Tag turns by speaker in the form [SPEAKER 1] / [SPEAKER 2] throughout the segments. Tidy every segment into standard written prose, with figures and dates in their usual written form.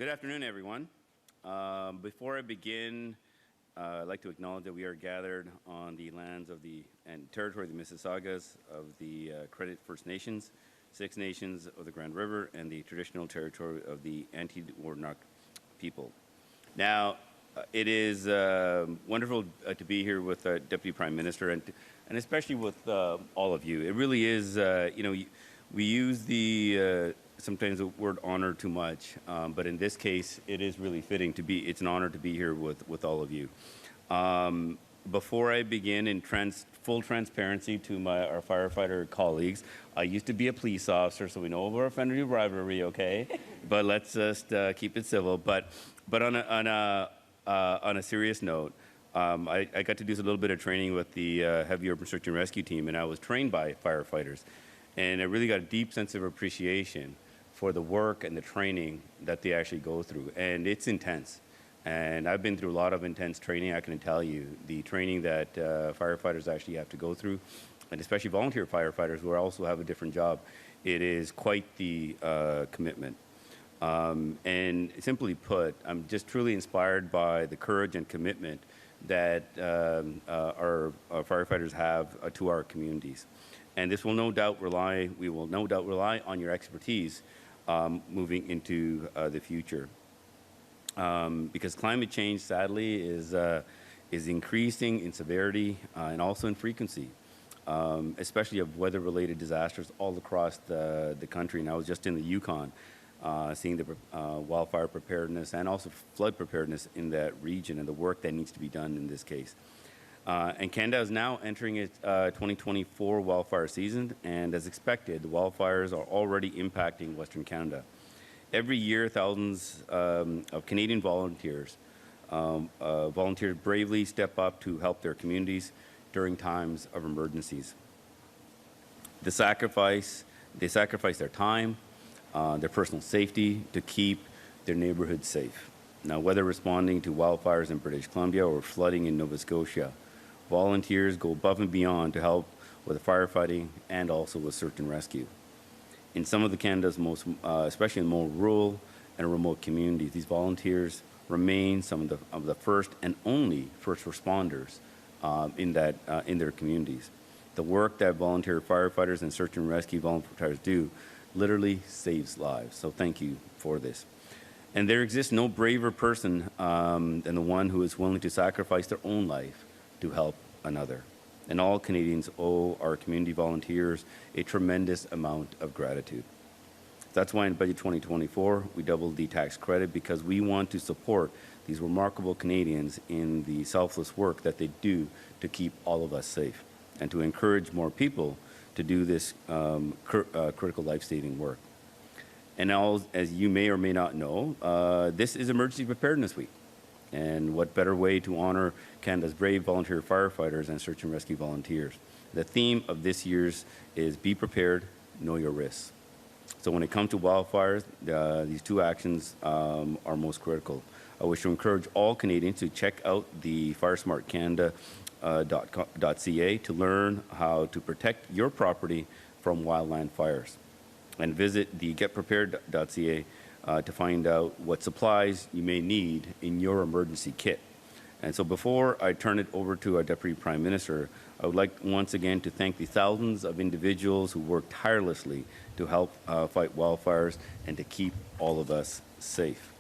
[SPEAKER 1] Good afternoon, everyone. Before I begin, I'd like to acknowledge that we are gathered on the lands of and territory of the Mississaugas, of the Credit First Nations, Six Nations of the Grand River, and the traditional territory of the Anti-Warnock people. Now, it is wonderful to be here with Deputy Prime Minister and especially with all of you. It really is, we use sometimes the word honor too much, but in this case, it is really fitting to be, it's an honor to be here with all of you. Before I begin, in full transparency to our firefighter colleagues, I used to be a police officer, so we know about offender rivalry, okay? But let's just keep it civil. But on a serious note, I got to do a little bit of training with the heavy urban search and rescue team, and I was trained by firefighters. And I really got a deep sense of appreciation for the work and the training that they actually go through. And it's intense. And I've been through a lot of intense training. I can tell you the training that firefighters actually have to go through, and especially volunteer firefighters who also have a different job. It is quite the commitment. And simply put, I'm just truly inspired by the courage and commitment that our firefighters have to our communities. And this will no doubt we will no doubt rely on your expertise moving into the future. Because climate change, sadly, is increasing in severity and also in frequency, especially of weather-related disasters all across the country. And I was just in the Yukon, seeing the wildfire preparedness and also flood preparedness in that region and the work that needs to be done in this case. And Canada is now entering its 2024 wildfire season, and as expected, the wildfires are already impacting Western Canada. Every year, thousands of Canadian volunteers bravely step up to help their communities during times of emergencies. They sacrifice their time, their personal safety to keep their neighborhoods safe. Now, whether responding to wildfires in British Columbia or flooding in Nova Scotia, volunteers go above and beyond to help with firefighting and also with search and rescue. In some of Canada's most, especially in more rural and remote communities, these volunteers remain some of the first and only first responders in their communities. The work that volunteer firefighters and search and rescue volunteers do literally saves lives. So thank you for this. And there exists no braver person than the one who is willing to sacrifice their own life to help another. And all Canadians owe our community volunteers a tremendous amount of gratitude. That's why in Budget 2024, we doubled the tax credit, because we want to support these remarkable Canadians in the selfless work that they do to keep all of us safe, and to encourage more people to do this critical life-saving work. And now, as you may or may not know, this is Emergency Preparedness Week. And what better way to honor Canada's brave volunteer firefighters and search and rescue volunteers. The theme of this year's is Be Prepared, Know Your Risks. So when it comes to wildfires, these two actions are most critical. I wish to encourage all Canadians to check out the firesmartcanada.ca to learn how to protect your property from wildland fires. And visit the getprepared.ca to find out what supplies you may need in your emergency kit. And so before I turn it over to our Deputy Prime Minister, I would like once again to thank the thousands of individuals who work tirelessly to help fight wildfires and to keep all of us safe.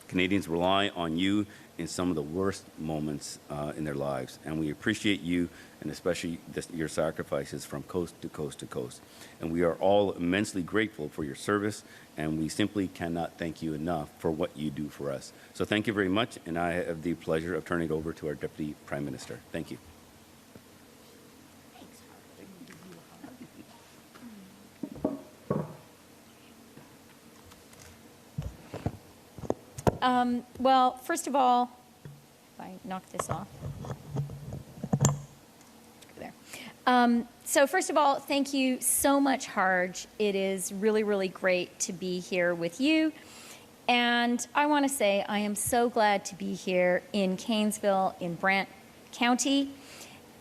[SPEAKER 1] Canadians rely on you in some of the worst moments in their lives, and we appreciate you, and especially your sacrifices from coast to coast to coast. And we are all immensely grateful for your service, and we simply cannot thank you enough for what you do for us. So thank you very much, and I have the pleasure of turning it over to our Deputy Prime Minister. Thank you.
[SPEAKER 2] Well, first of all, if I knock this off. There. So first of all, thank you so much, Harj. It is really, really great to be here with you. And I want to say I am so glad to be here in Cairnsville in Brant County.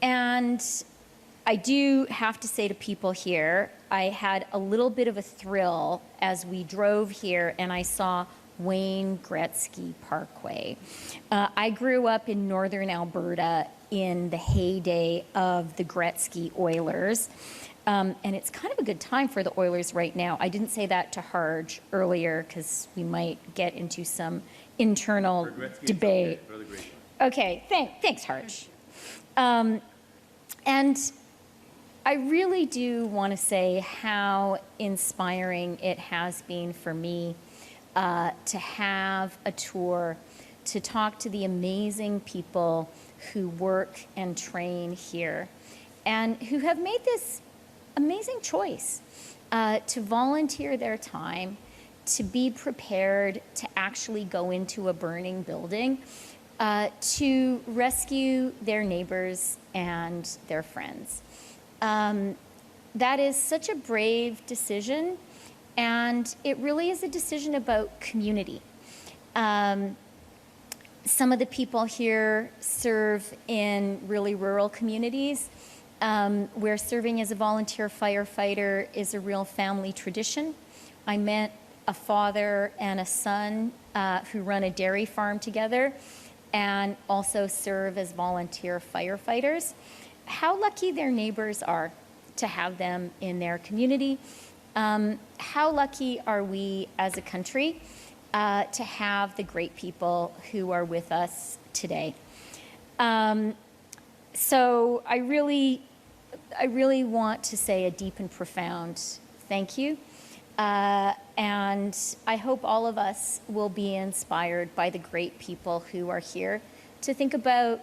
[SPEAKER 2] And I do have to say to people here, I had a little bit of a thrill as we drove here and I saw Wayne Gretzky Parkway. I grew up in northern Alberta in the heyday of the Gretzky Oilers. And it's kind of a good time for the Oilers right now. I didn't say that to Harj earlier because we might get into some internal debate. Okay, thanks, Harj. And I really do want to say how inspiring it has been for me to have a tour to talk to the amazing people who work and train here and who have made this amazing choice to volunteer their time, to be prepared to actually go into a burning building, to rescue their neighbors and their friends. That is such a brave decision, and it really is a decision about community. Some of the people here serve in really rural communities where serving as a volunteer firefighter is a real family tradition. I met a father and a son who run a dairy farm together and also serve as volunteer firefighters. How lucky their neighbors are to have them in their community. How lucky are we as a country to have the great people who are with us today. So I really want to say a deep and profound thank you. And I hope all of us will be inspired by the great people who are here to think about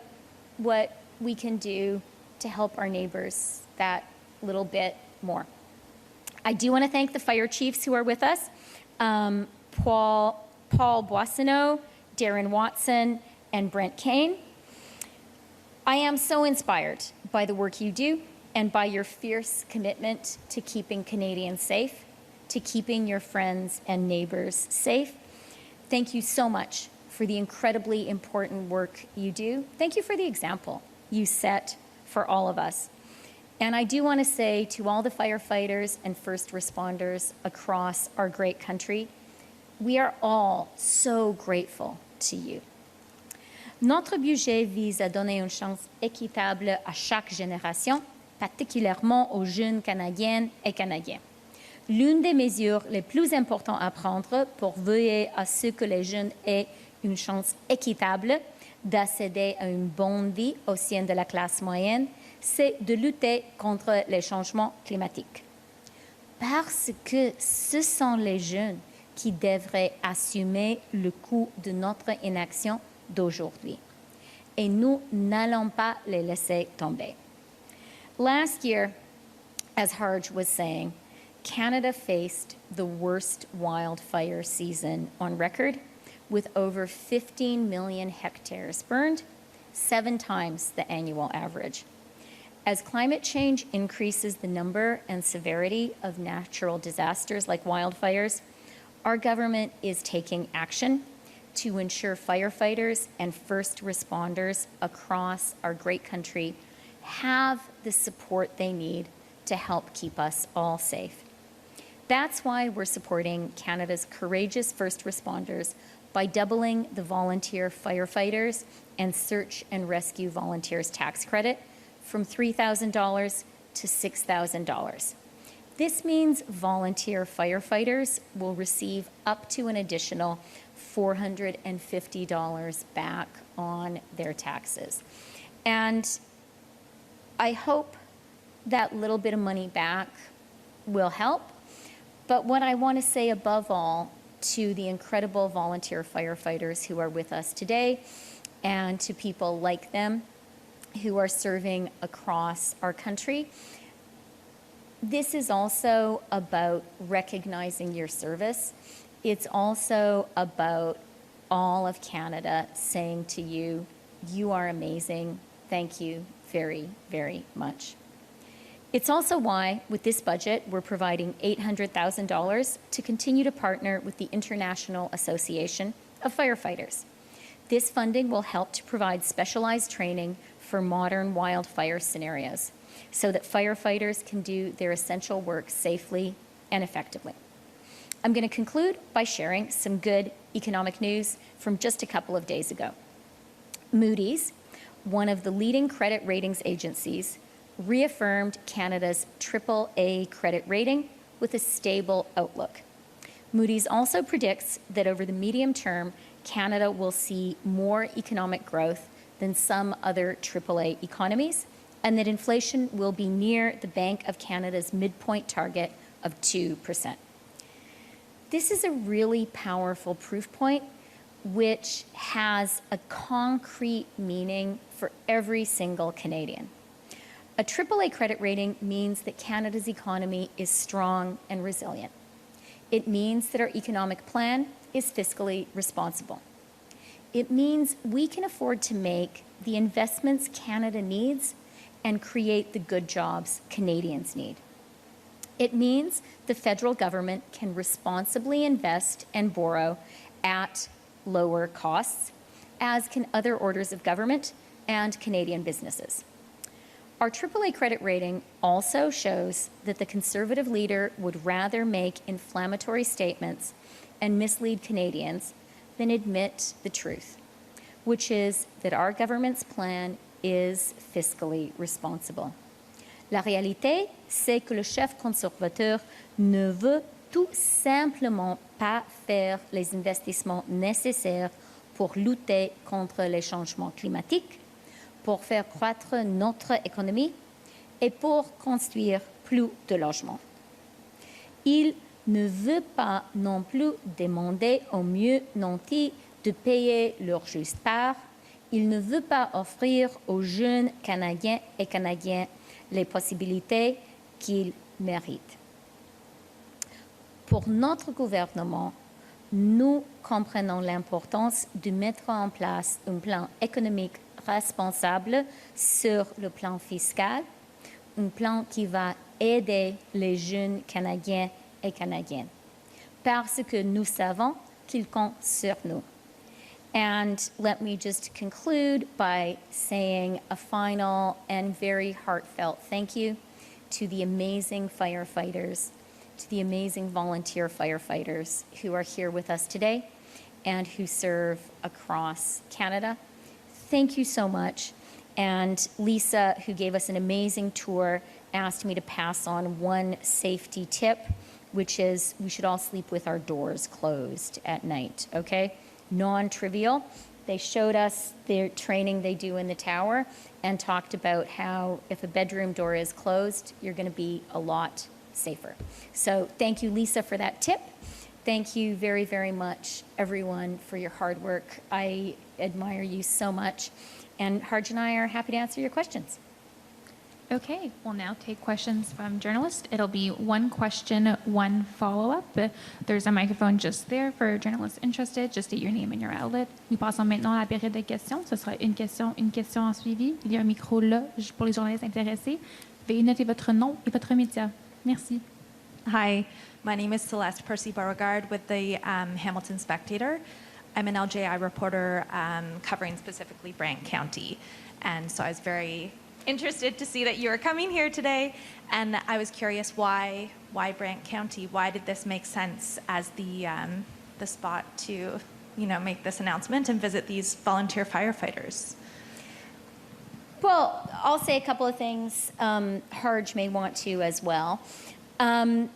[SPEAKER 2] what we can do to help our neighbors that little bit more. I do want to thank the fire chiefs who are with us. Paul Boissonneau, Darren Watson, and Brant Kane. I am so inspired by the work you do and by your fierce commitment to keeping Canadians safe, to keeping your friends and neighbors safe. Thank you so much for the incredibly important work you do. Thank you for the example you set for all of us. And I do want to say to all the firefighters and first responders across our great country, we are all so grateful to you. Notre budget vise à donner une chance équitable à chaque génération, particulièrement aux jeunes Canadiennes et Canadiens. L'une des mesures les plus importantes à prendre pour veiller à ce que les jeunes aient une chance équitable d'accéder à une bonne vie au sein de la classe moyenne, c'est de lutter contre les changements climatiques. Parce que ce sont les jeunes qui devraient assumer le coût de notre inaction d'aujourd'hui. Et nous n'allons pas les laisser tomber. Last year, as Harj was saying, Canada faced the worst wildfire season on record, with over 15 million hectares burned, 7 times the annual average. As climate change increases the number and severity of natural disasters like wildfires, our government is taking action to ensure firefighters and first responders across our great country have the support they need to help keep us all safe. That's why we're supporting Canada's courageous first responders by doubling the volunteer firefighters and search and rescue volunteers tax credit from $3,000 to $6,000. This means volunteer firefighters will receive up to an additional $450 back on their taxes. And I hope that little bit of money back will help. But what I want to say above all to the incredible volunteer firefighters who are with us today and to people like them who are serving across our country, this is also about recognizing your service. It's also about all of Canada saying to you, you are amazing. Thank you very, very much. It's also why, with this budget, we're providing $800,000 to continue to partner with the International Association of Firefighters. This funding will help to provide specialized training for modern wildfire scenarios so that firefighters can do their essential work safely and effectively. I'm going to conclude by sharing some good economic news from just a couple of days ago. Moody's, one of the leading credit ratings agencies, reaffirmed Canada's AAA credit rating with a stable outlook. Moody's also predicts that over the medium term, Canada will see more economic growth than some other AAA economies, and that inflation will be near the Bank of Canada's midpoint target of 2%. This is a really powerful proof point which has a concrete meaning for every single Canadian. A AAA credit rating means that Canada's economy is strong and resilient. It means that our economic plan is fiscally responsible. It means we can afford to make the investments Canada needs and create the good jobs Canadians need. It means the federal government can responsibly invest and borrow at lower costs, as can other orders of government and Canadian businesses. Our AAA credit rating also shows that the Conservative leader would rather make inflammatory statements and mislead Canadians than admit the truth, which is that our government's plan is fiscally responsible. La réalité, c'est que le chef conservateur ne veut tout simplement pas faire les investissements nécessaires pour lutter contre les changements climatiques, pour faire croître notre économie et pour construire plus de logements. Il ne veut pas non plus demander aux mieux nantis de payer leur juste part. Il ne veut pas offrir aux jeunes Canadiens et Canadiennes les possibilités qu'ils méritent. Pour notre gouvernement, nous comprenons l'importance de mettre en place un plan économique responsable sur le plan fiscal, un plan qui va aider les jeunes Canadiens et Canadiennes, parce que nous savons qu'ils comptent sur nous. And let me just conclude by saying a final and very heartfelt thank you to the amazing firefighters, to the amazing volunteer firefighters who are here with us today and who serve across Canada. Thank you so much. And Lisa, who gave us an amazing tour, asked me to pass on one safety tip, which is we should all sleep with our doors closed at night, okay? Non-trivial. They showed us their training they do in the tower and talked about how if a bedroom door is closed, you're going to be a lot safer. So thank you, Lisa, for that tip. Thank you very, very much, everyone, for your hard work. I admire you so much. And Harjit and I are happy to answer your questions.
[SPEAKER 3] Okay, we'll now take questions from journalists. It'll be one question, one follow-up. There's a microphone just there for journalists interested. Just state your name and your outlet. Nous passons maintenant à la période de questions. Ce sera une question en suivi. Il y a un micro là pour les journalistes intéressés. Veuillez noter votre nom et votre média. Merci.
[SPEAKER 4] Hi, my name is Celeste Percy Beauregard with the Hamilton Spectator. I'm an LJI reporter covering specifically Brant County. And so I was very interested to see that you were coming here today. And I was curious why Brant County? Why did this make sense as the spot to, make this announcement and visit these volunteer firefighters?
[SPEAKER 2] Well, I'll say a couple of things. Harj may want to as well. I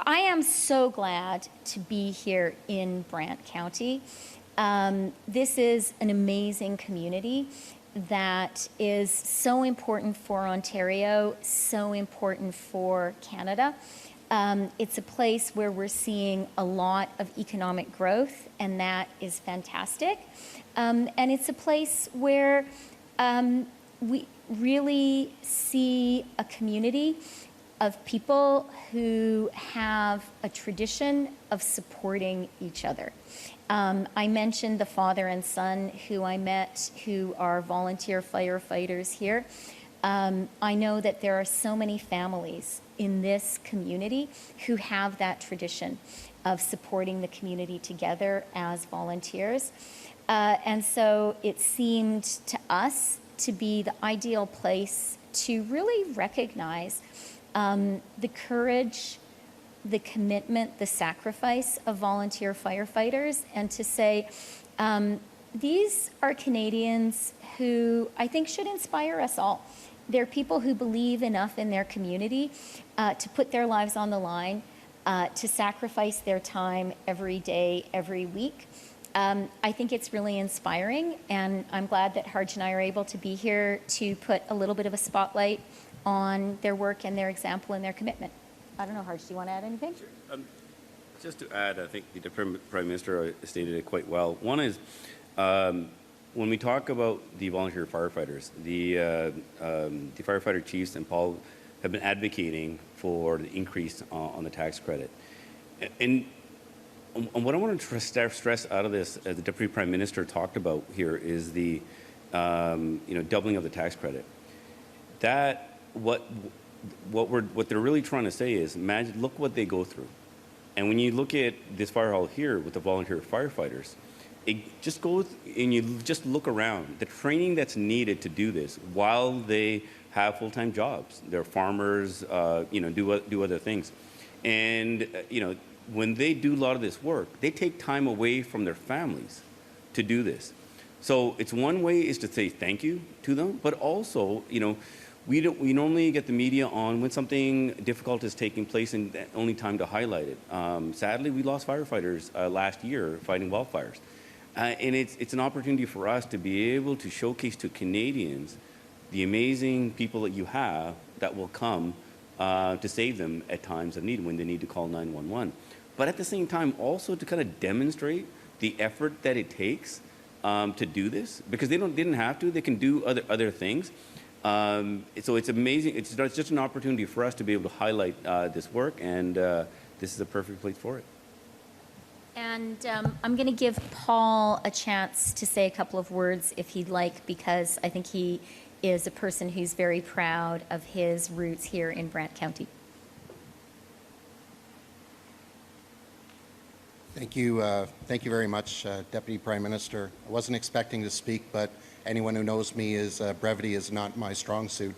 [SPEAKER 2] am so glad to be here in Brant County. This is an amazing community that is so important for Ontario, so important for Canada. It's a place where we're seeing a lot of economic growth, and that is fantastic. And it's a place where we really see a community of people who have a tradition of supporting each other. I mentioned the father and son who I met who are volunteer firefighters here. I know that there are so many families in this community who have that tradition of supporting the community together as volunteers. And so it seemed to us to be the ideal place to really recognize the courage the commitment, the sacrifice of volunteer firefighters, and to say, these are Canadians who I think should inspire us all. They're people who believe enough in their community to put their lives on the line, to sacrifice their time every day, every week. I think it's really inspiring, and I'm glad that Harjit and I are able to be here to put a little bit of a spotlight on their work and their example and their commitment. I don't know, Harjit, do you want to add anything?
[SPEAKER 1] Just to add, I think the Prime Minister stated it quite well. One is, when we talk about the volunteer firefighters, the firefighter chiefs and Paul have been advocating for the increase on the tax credit. And what I want to stress out of this, as the Deputy Prime Minister talked about here, is the doubling of the tax credit. That what they're really trying to say is, imagine, look what they go through. And when you look at this fire hall here with the volunteer firefighters, it just goes, and you just look around, the training that's needed to do this while they have full-time jobs. They're farmers, do other things. And, when they do a lot of this work, they take time away from their families to do this. So it's one way is to say thank you to them, but also, we normally get the media on when something difficult is taking place and the only time to highlight it. Sadly, we lost firefighters last year fighting wildfires. And it's an opportunity for us to be able to showcase to Canadians the amazing people that you have that will come to save them at times of need when they need to call 911. But at the same time, also to kind of demonstrate the effort that it takes to do this, because they didn't have to. They can do other things. So it's amazing. It's just an opportunity for us to be able to highlight this work, and this is a perfect place for it.
[SPEAKER 2] And I'm going to give Paul a chance to say a couple of words if he'd like, because I think he is a person who's very proud of his roots here in Brant County.
[SPEAKER 5] Thank you very much, Deputy Prime Minister. I wasn't expecting to speak, but anyone who knows me is brevity is not my strong suit.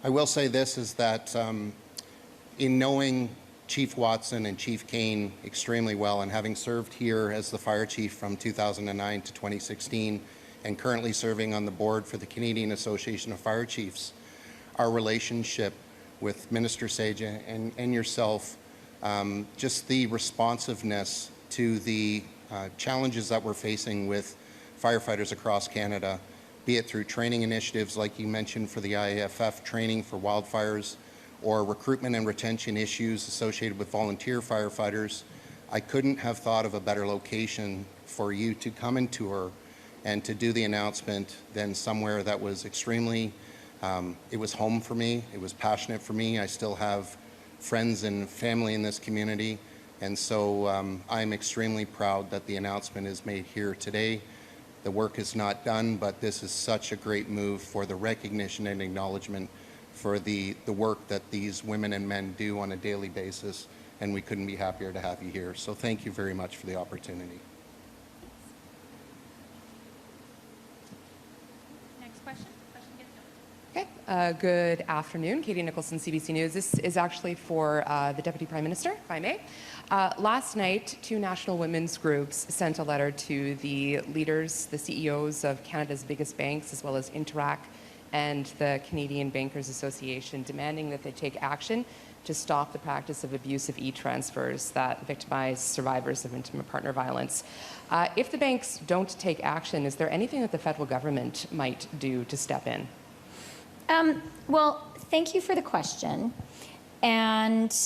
[SPEAKER 5] I will say this, is that in knowing Chief Watson and Chief Kane extremely well, and having served here as the fire chief from 2009 to 2016, and currently serving on the board for the Canadian Association of Fire Chiefs, our relationship with Minister Sajjan and yourself, just the responsiveness to the challenges that we're facing with firefighters across Canada, be it through training initiatives like you mentioned for the IAFF training for wildfires, or recruitment and retention issues associated with volunteer firefighters. I couldn't have thought of a better location for you to come and tour and to do the announcement than somewhere that was extremely, it was home for me, it was passionate for me. I still have friends and family in this community, and so I'm extremely proud that the announcement is made here today. The work is not done, but this is such a great move for the recognition and acknowledgement for the work that these women and men do on a daily basis, and we couldn't be happier to have you here. So thank you very much for the opportunity.
[SPEAKER 3] Next question.
[SPEAKER 6] Okay. Good afternoon. Katie Nicholson, CBC News. This is actually for the Deputy Prime Minister, if I may. Last night, two national women's groups sent a letter to the leaders, the CEOs of Canada's biggest banks, as well as Interac and the Canadian Bankers Association, demanding that they take action to stop the practice of abusive e-transfers that victimize survivors of intimate partner violence. If the banks don't take action, is there anything that the federal government might do to step in?
[SPEAKER 2] Well, thank you for the question. And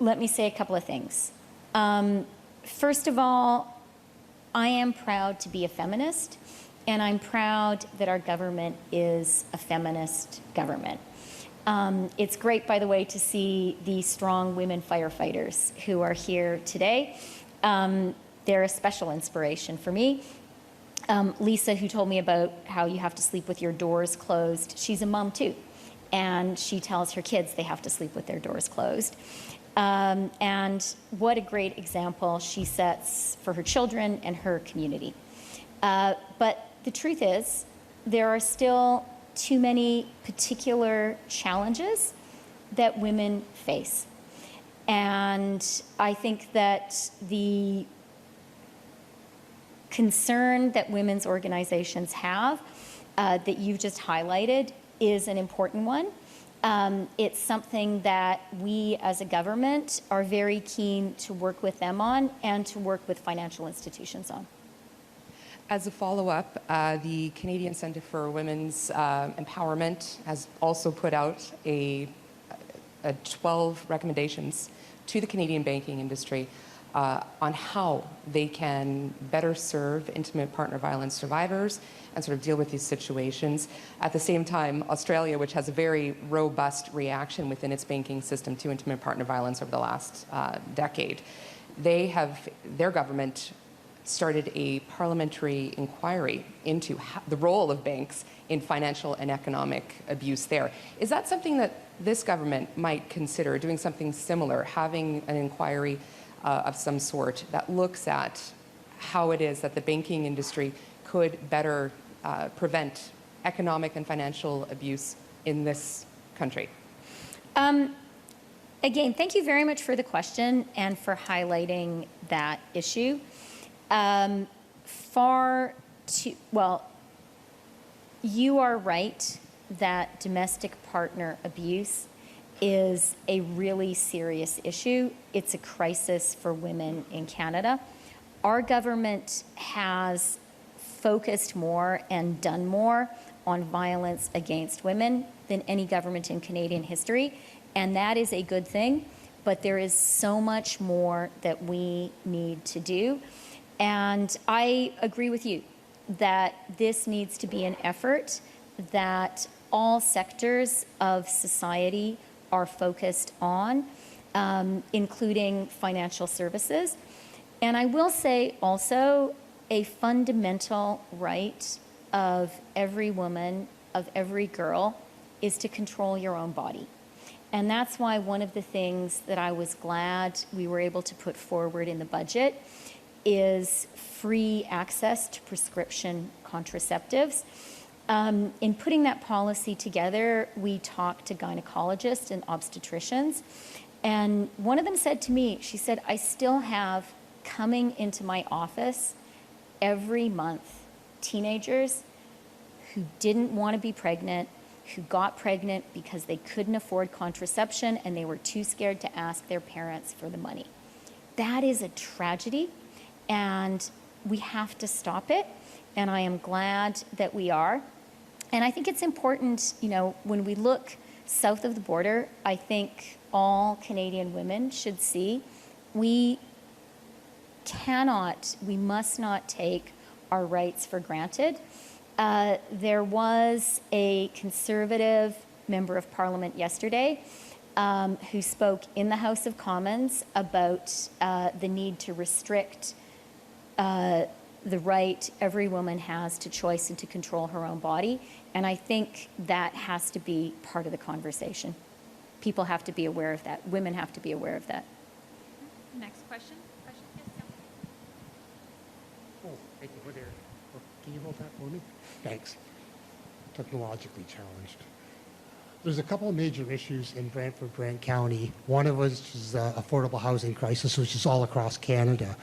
[SPEAKER 2] let me say a couple of things. First of all, I am proud to be a feminist, and I'm proud that our government is a feminist government. It's great, by the way, to see the strong women firefighters who are here today. They're a special inspiration for me. Lisa, who told me about how you have to sleep with your doors closed, she's a mom too. And she tells her kids they have to sleep with their doors closed. And what a great example she sets for her children and her community. But the truth is, there are still too many particular challenges that women face. And I think that the concern that women's organizations have that you've just highlighted is an important one. It's something that we as a government are very keen to work with them on and to work with financial institutions on.
[SPEAKER 6] As a follow-up, the Canadian Centre for Women's Empowerment has also put out a 12 recommendations to the Canadian banking industry on how they can better serve intimate partner violence survivors and sort of deal with these situations. At the same time, Australia, which has a very robust reaction within its banking system to intimate partner violence over the last decade, their government started a parliamentary inquiry into the role of banks in financial and economic abuse there. Is that something that this government might consider, doing something similar, having an inquiry of some sort that looks at how it is that the banking industry could better prevent economic and financial abuse in this country?
[SPEAKER 2] Again, thank you very much for the question and for highlighting that issue. You are right that domestic partner abuse is a really serious issue. It's a crisis for women in Canada. Our government has focused more and done more on violence against women than any government in Canadian history, and that is a good thing, but there is so much more that we need to do. And I agree with you that this needs to be an effort that all sectors of society are focused on, including financial services. And I will say also a fundamental right of every woman, of every girl, is to control your own body. And that's why one of the things that I was glad we were able to put forward in the budget is free access to prescription contraceptives. In putting that policy together, we talked to gynecologists and obstetricians, and one of them said to me, she said, I still have coming into my office every month teenagers who didn't want to be pregnant, who got pregnant because they couldn't afford contraception and they were too scared to ask their parents for the money. That is a tragedy, and we have to stop it, and I am glad that we are. And I think it's important, when we look south of the border, I think all Canadian women should see we must not take our rights for granted. There was a Conservative member of Parliament yesterday who spoke in the House of Commons about the need to restrict the right every woman has to choice and to control her own body. And I think that has to be part of the conversation. People have to be aware of that. Women have to be aware of that.
[SPEAKER 3] Next question. Yes, yeah.
[SPEAKER 7] Oh, thank you for there. Can you hold that for me? Thanks. Technologically challenged. There's a couple of major issues in Brant County. One of which is the affordable housing crisis, which is all across Canada.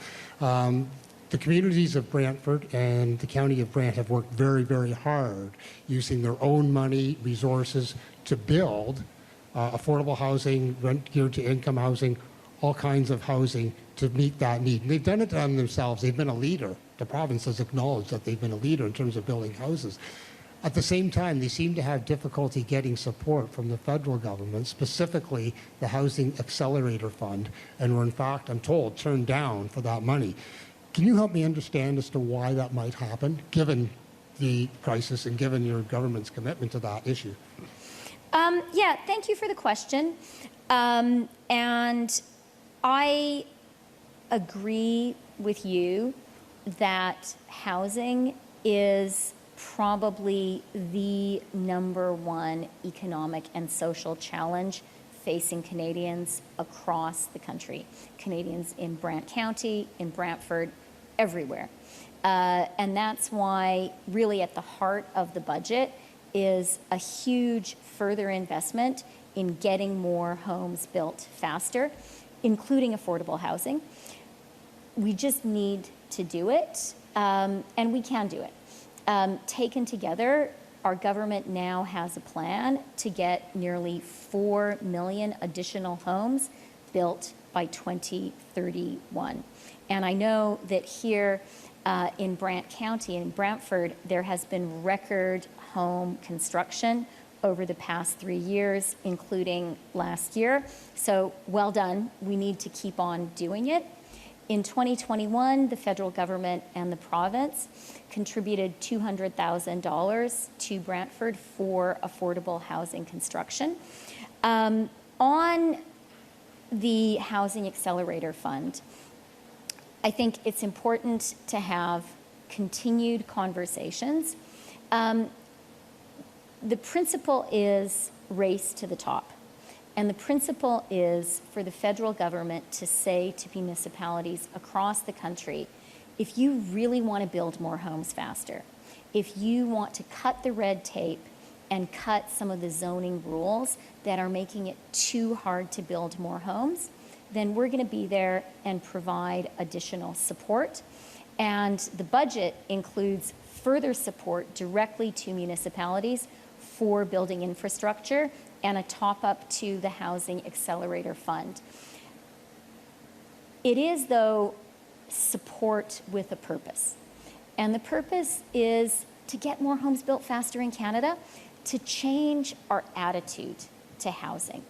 [SPEAKER 7] The communities of Brantford and the county of Brant have worked very, very hard using their own money, resources to build affordable housing, rent geared to income housing, all kinds of housing to meet that need. And they've done it on themselves. They've been a leader. The province has acknowledged that they've been a leader in terms of building houses. At the same time, they seem to have difficulty getting support from the federal government, specifically the Housing Accelerator Fund, and were in fact, I'm told, turned down for that money. Can you help me understand as to why that might happen, given the crisis and given your government's commitment to that issue?
[SPEAKER 2] Yeah, thank you for the question. And I agree with you that housing is probably the #1 economic and social challenge facing Canadians across the country. Canadians in Brant County, in Brantford, everywhere. And that's why really at the heart of the budget is a huge further investment in getting more homes built faster. including affordable housing. We just need to do it, and we can do it. Taken together, our government now has a plan to get nearly 4 million additional homes built by 2031. And I know that here in Brant County, in Brantford, there has been record home construction over the past 3 years, including last year. So well done. We need to keep on doing it. In 2021, the federal government and the province contributed $200,000 to Brantford for affordable housing construction. On the Housing Accelerator Fund, I think it's important to have continued conversations. The principle is race to the top. And the principle is for the federal government to say to municipalities across the country, if you really want to build more homes faster, if you want to cut the red tape and cut some of the zoning rules that are making it too hard to build more homes, then we're going to be there and provide additional support. And the budget includes further support directly to municipalities for building infrastructure and a top up to the Housing Accelerator Fund. It is, though, support with a purpose. And the purpose is to get more homes built faster in Canada, to change our attitude to housing.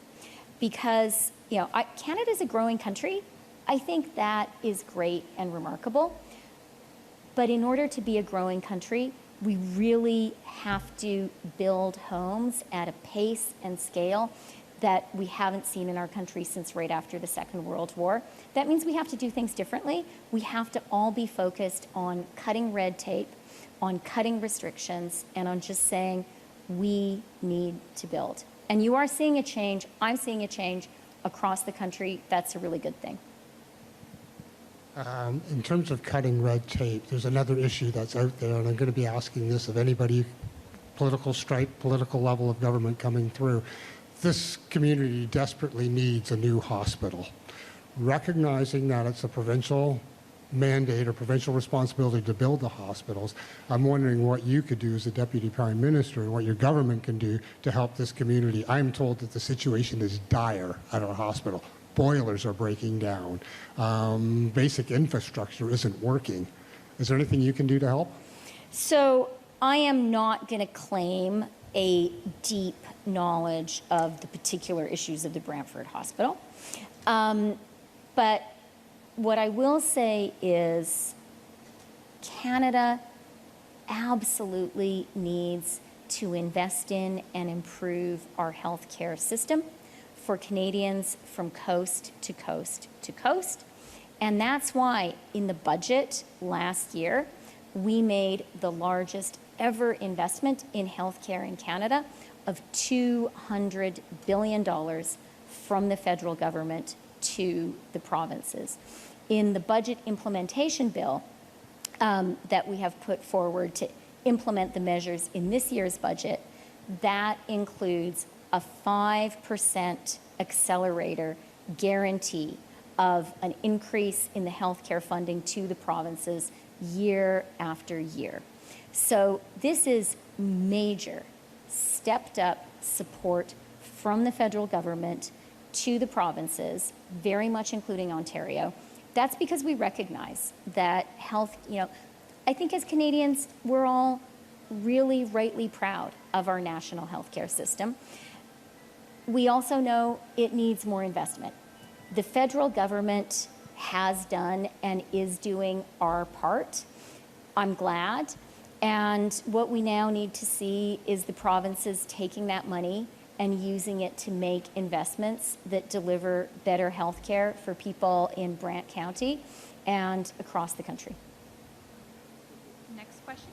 [SPEAKER 2] Because, Canada's a growing country. I think that is great and remarkable. But in order to be a growing country, we really have to build homes at a pace and scale that we haven't seen in our country since right after the Second World War. That means we have to do things differently. We have to all be focused on cutting red tape, on cutting restrictions, and on just saying, we need to build. And you are seeing a change. I'm seeing a change across the country. That's a really good thing.
[SPEAKER 7] In terms of cutting red tape, there's another issue that's out there, and I'm going to be asking this of anybody, political stripe, political level of government coming through. This community desperately needs a new hospital. Recognizing that it's a provincial mandate or provincial responsibility to build the hospitals, I'm wondering what you could do as a Deputy Prime Minister, what your government can do to help this community. I'm told that the situation is dire at our hospital. Boilers are breaking down. Basic infrastructure isn't working. Is there anything you can do to help?
[SPEAKER 2] So I am not going to claim a deep knowledge of the particular issues of the Brantford Hospital. But what I will say is Canada absolutely needs to invest in and improve our healthcare system for Canadians from coast to coast to coast. And that's why in the budget last year, we made the largest ever investment in healthcare in Canada of $200 billion from the federal government to the provinces. In the budget implementation bill that we have put forward to implement the measures in this year's budget, that includes a 5% accelerator guarantee of an increase in the healthcare funding to the provinces year after year. So this is major, stepped up support from the federal government to the provinces, very much including Ontario. That's because we recognize that health, I think as Canadians, we're all really rightly proud of our national healthcare system. We also know it needs more investment. The federal government has done and is doing our part. I'm glad. And what we now need to see is the provinces taking that money and using it to make investments that deliver better health care for people in Brant County and across the country.
[SPEAKER 3] Next question.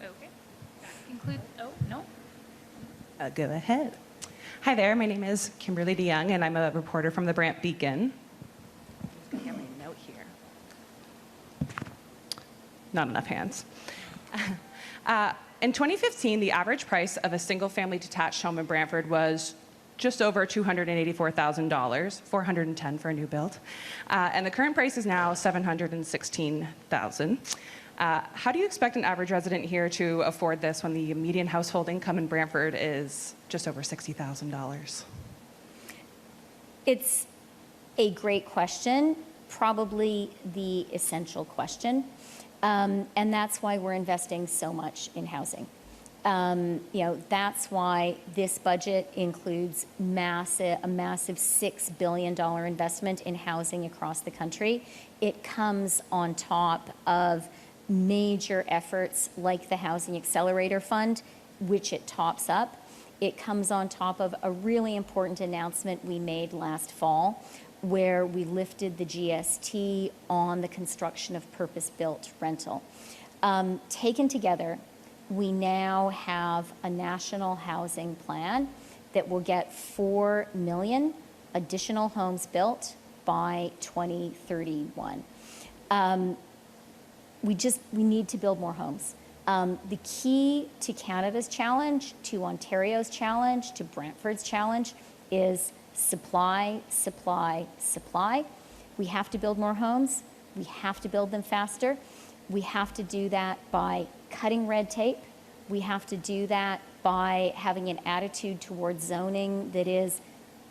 [SPEAKER 3] Okay. That concludes. Oh, no.
[SPEAKER 8] Go ahead. Hi there, my name is Kimberly DeYoung, and I'm a reporter from the Brant Beacon. I'm just going to get my note here. Not enough hands. In 2015, the average price of a single-family detached home in Brantford was just over $284,000, $410,000 for a new build. And the current price is now $716,000. How do you expect an average resident here to afford this when the median household income in Brantford is just over $60,000?
[SPEAKER 2] It's a great question, probably the essential question. And that's why we're investing so much in housing. That's why this budget includes a massive $6 billion investment in housing across the country. It comes on top of major efforts like the Housing Accelerator Fund, which it tops up. It comes on top of a really important announcement we made last fall, where we lifted the GST on the construction of purpose-built rental. Taken together, we now have a national housing plan that will get 4 million additional homes built by 2031. We need to build more homes. The key to Canada's challenge, to Ontario's challenge, to Brantford's challenge is supply, supply, supply. We have to build more homes. We have to build them faster. We have to do that by cutting red tape. We have to do that by having an attitude towards zoning that is,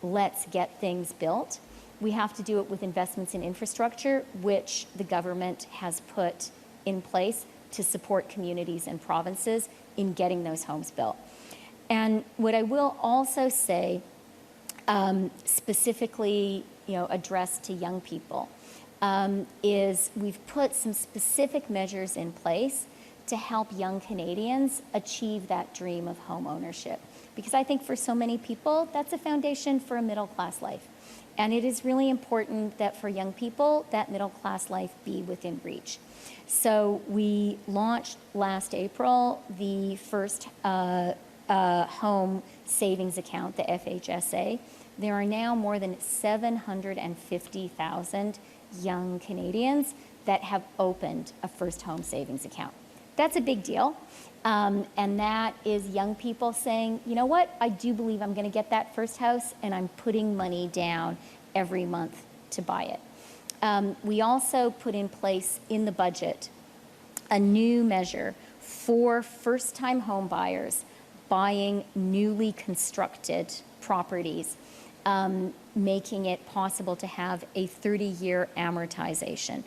[SPEAKER 2] let's get things built. We have to do it with investments in infrastructure, which the government has put in place to support communities and provinces in getting those homes built. And what I will also say, specifically, addressed to young people, is we've put some specific measures in place to help young Canadians achieve that dream of home ownership. Because I think for so many people, that's a foundation for a middle-class life. And it is really important that for young people, that middle-class life be within reach. So we launched last April the first home savings account, the FHSA. There are now more than 750,000 young Canadians that have opened a first home savings account. That's a big deal. And that is young people saying, you know what, I do believe I'm going to get that first house, and I'm putting money down every month to buy it. We also put in place in the budget a new measure for first-time home buyers buying newly constructed properties, making it possible to have a 30-year amortization.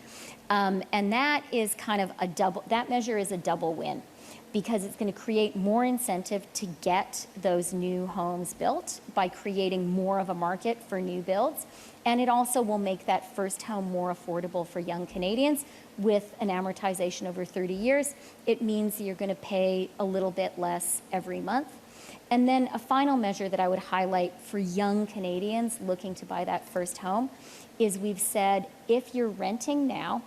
[SPEAKER 2] And that is that measure is a double win, because it's going to create more incentive to get those new homes built by creating more of a market for new builds. And it also will make that first home more affordable for young Canadians. With an amortization over 30 years, it means you're going to pay a little bit less every month. And then a final measure that I would highlight for young Canadians looking to buy that first home is we've said, if you're renting now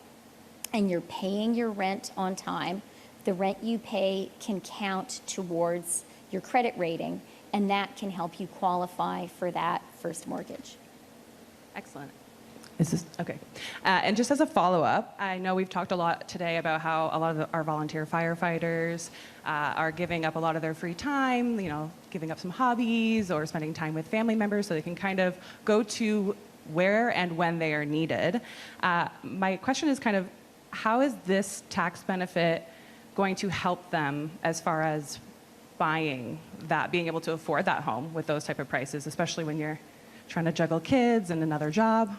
[SPEAKER 2] and you're paying your rent on time, the rent you pay can count towards your credit rating, and that can help you qualify for that first mortgage.
[SPEAKER 8] Excellent. Is this okay? And just as a follow-up, I know we've talked a lot today about how a lot of our volunteer firefighters are giving up a lot of their free time, giving up some hobbies or spending time with family members so they can kind of go to where and when they are needed. My question is how is this tax benefit going to help them as far as being able to afford that home with those type of prices, especially when you're trying to juggle kids and another job?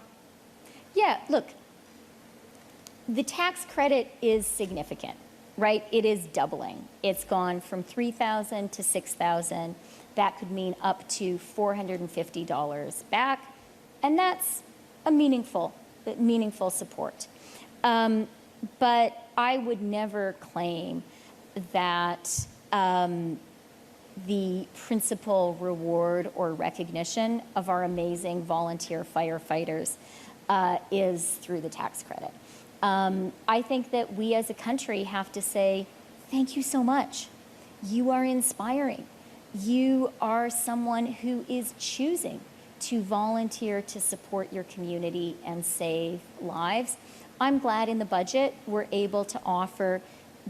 [SPEAKER 2] Yeah, look, the tax credit is significant, right? It is doubling. It's gone from $3,000 to $6,000. That could mean up to $450 back, and that's a meaningful support. But I would never claim that the principal reward or recognition of our amazing volunteer firefighters is through the tax credit. I think that we as a country have to say, thank you so much. You are inspiring. You are someone who is choosing to volunteer to support your community and save lives. I'm glad in the budget we're able to offer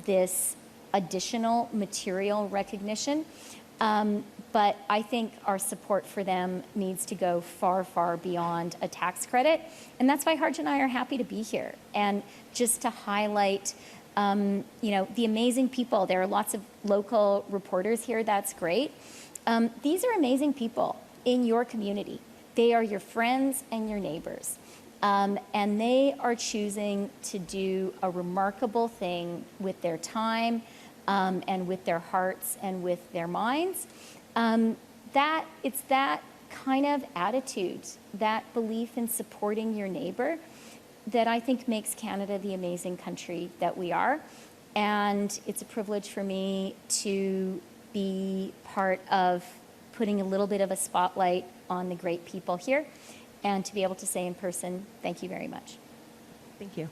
[SPEAKER 2] this additional material recognition. But I think our support for them needs to go far, far beyond a tax credit. And that's why Harjit and I are happy to be here. And just to highlight, the amazing people. There are lots of local reporters here. That's great. These are amazing people in your community. They are your friends and your neighbors. And they are choosing to do a remarkable thing with their time and with their hearts and with their minds. It's that kind of attitude, that belief in supporting your neighbor, that I think makes Canada the amazing country that we are. And it's a privilege for me to be part of putting a little bit of a spotlight on the great people here and to be able to say in person, thank you very much.
[SPEAKER 8] Thank you.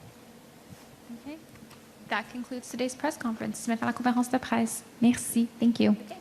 [SPEAKER 3] Okay. That concludes today's press conference. Je vais faire la conférence de presse. Merci. Thank you.
[SPEAKER 2] Okay.